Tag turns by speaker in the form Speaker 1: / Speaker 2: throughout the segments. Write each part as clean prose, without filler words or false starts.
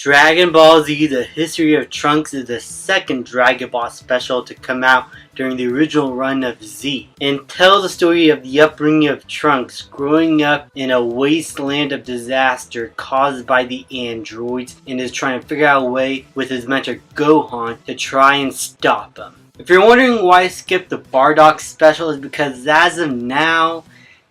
Speaker 1: Dragon Ball Z: The History of Trunks is the second Dragon Ball special to come out during the original run of Z, and tells the story of the upbringing of Trunks growing up in a wasteland of disaster caused by the androids, and is trying to figure out a way with his mentor Gohan to try and stop them. If you're wondering why I skipped the Bardock special, it's because as of now,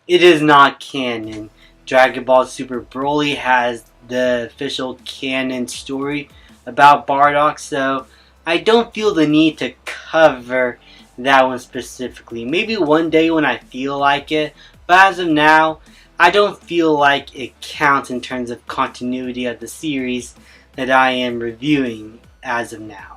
Speaker 1: it is not canon. Dragon Ball Super Broly has the official canon story about Bardock, so I don't feel the need to cover that one specifically. Maybe one day when I feel like it, but as of now, I don't feel like it counts in terms of continuity of the series that I am reviewing as of now.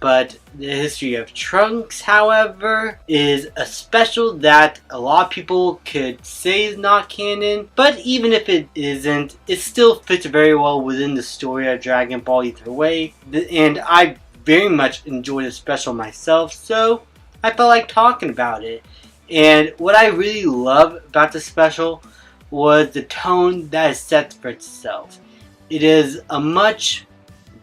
Speaker 1: But the History of Trunks, however, is a special that a lot of people could say is not canon, but even if it isn't, it still fits very well within the story of Dragon Ball either way, and I very much enjoyed the special myself, so I felt like talking about it. And what I really love about the special was the tone that it sets for itself. It is a much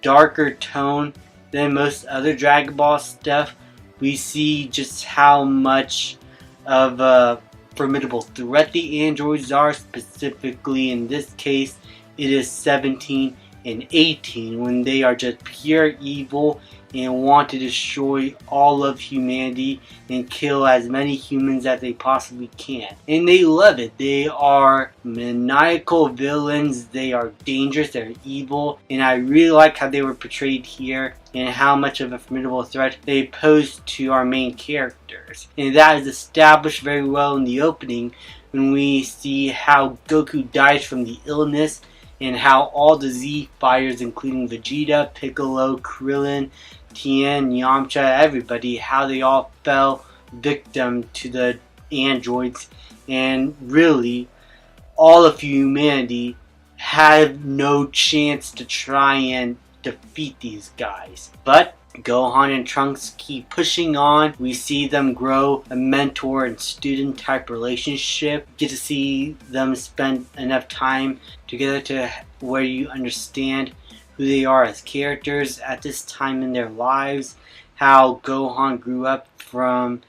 Speaker 1: darker tone than most other Dragon Ball stuff. We see just how much of a formidable threat the androids are. Specifically in this case, it is 17 and 18, when they are just pure evil and want to destroy all of humanity and kill as many humans as they possibly can. And they love it. They are maniacal villains, they are dangerous, they're evil, and I really like how they were portrayed here and how much of a formidable threat they pose to our main characters. And that is established very well in the opening when we see how Goku dies from the illness and how all the Z fighters, including Vegeta, Piccolo, Krillin, Tien, Yamcha, everybody, how they all fell victim to the androids, and really all of humanity had no chance to try and defeat these guys. But Gohan and Trunks keep pushing on. We see them grow a mentor and student type relationship. Get to see them spend enough time together to where you understand who they are as characters at this time in their lives. How Gohan grew up from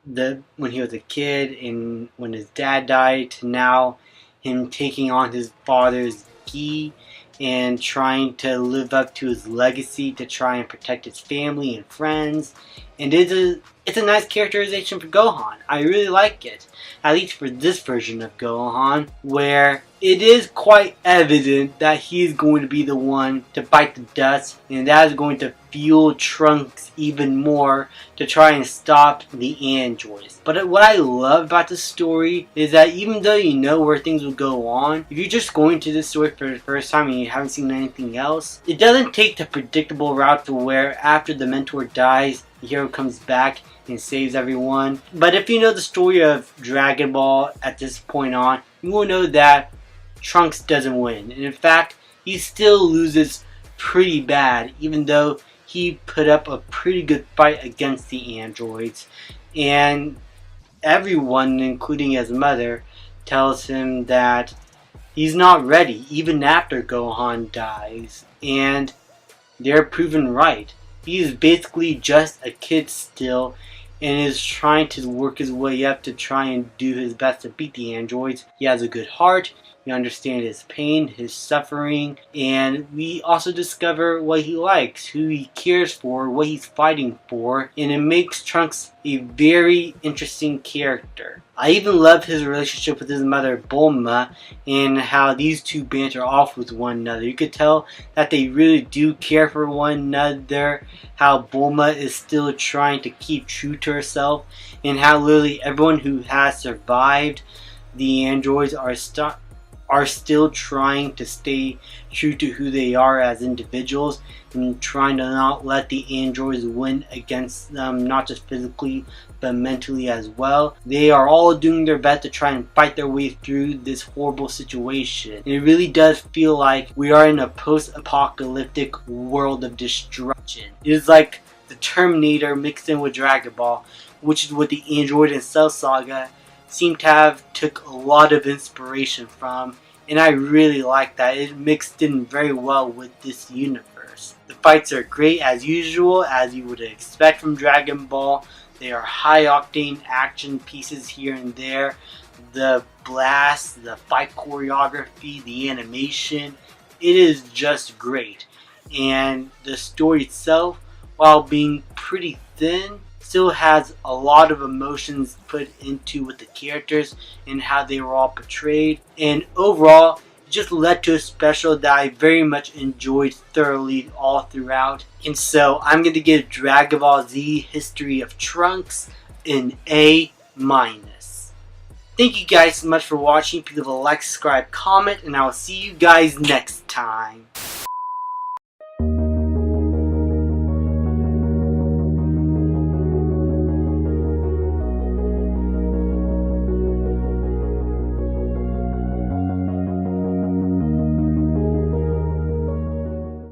Speaker 1: when he was a kid and when his dad died, to now him taking on his father's gi and trying to live up to his legacy to try and protect his family and friends. And it's a nice characterization for Gohan. I really like it. At least for this version of Gohan, where it is quite evident that he's going to be the one to bite the dust, and that is going to fuel Trunks even more to try and stop the androids. But what I love about the story is that even though you know where things will go on, if you're just going to this story for the first time and you haven't seen anything else, it doesn't take the predictable route to where after the mentor dies, the hero comes back and saves everyone. But if you know the story of Dragon Ball at this point on, you will know that Trunks doesn't win. And in fact, he still loses pretty bad, even though he put up a pretty good fight against the androids. And everyone, including his mother, tells him that he's not ready, even after Gohan dies. And they're proven right. He is basically just a kid still, and is trying to work his way up to try and do his best to beat the androids. He has a good heart. You understand his pain, his suffering, and we also discover what he likes, who he cares for, what he's fighting for, and it makes Trunks a very interesting character. I even love his relationship with his mother, Bulma, and how these two banter off with one another. You could tell that they really do care for one another, how Bulma is still trying to keep true to herself, and how literally everyone who has survived the androids are still trying to stay true to who they are as individuals and trying to not let the androids win against them, not just physically but mentally as well. They are all doing their best to try and fight their way through this horrible situation. And it really does feel like we are in a post-apocalyptic world of destruction. It is like the Terminator mixed in with Dragon Ball, which is what the Android and Cell saga seem to have took a lot of inspiration from, and I really like that. It mixed in very well with this universe. The fights are great as usual, as you would expect from Dragon Ball. They are high octane action pieces here and there. The blasts, the fight choreography, the animation, it is just great. And the story itself, while being pretty thin, still has a lot of emotions put into with the characters and how they were all portrayed. And overall, it just led to a special that I very much enjoyed thoroughly all throughout. And so I'm going to give Dragon Ball Z History of Trunks an A-. Thank you guys so much for watching. Please leave a like, subscribe, comment, and I will see you guys next time.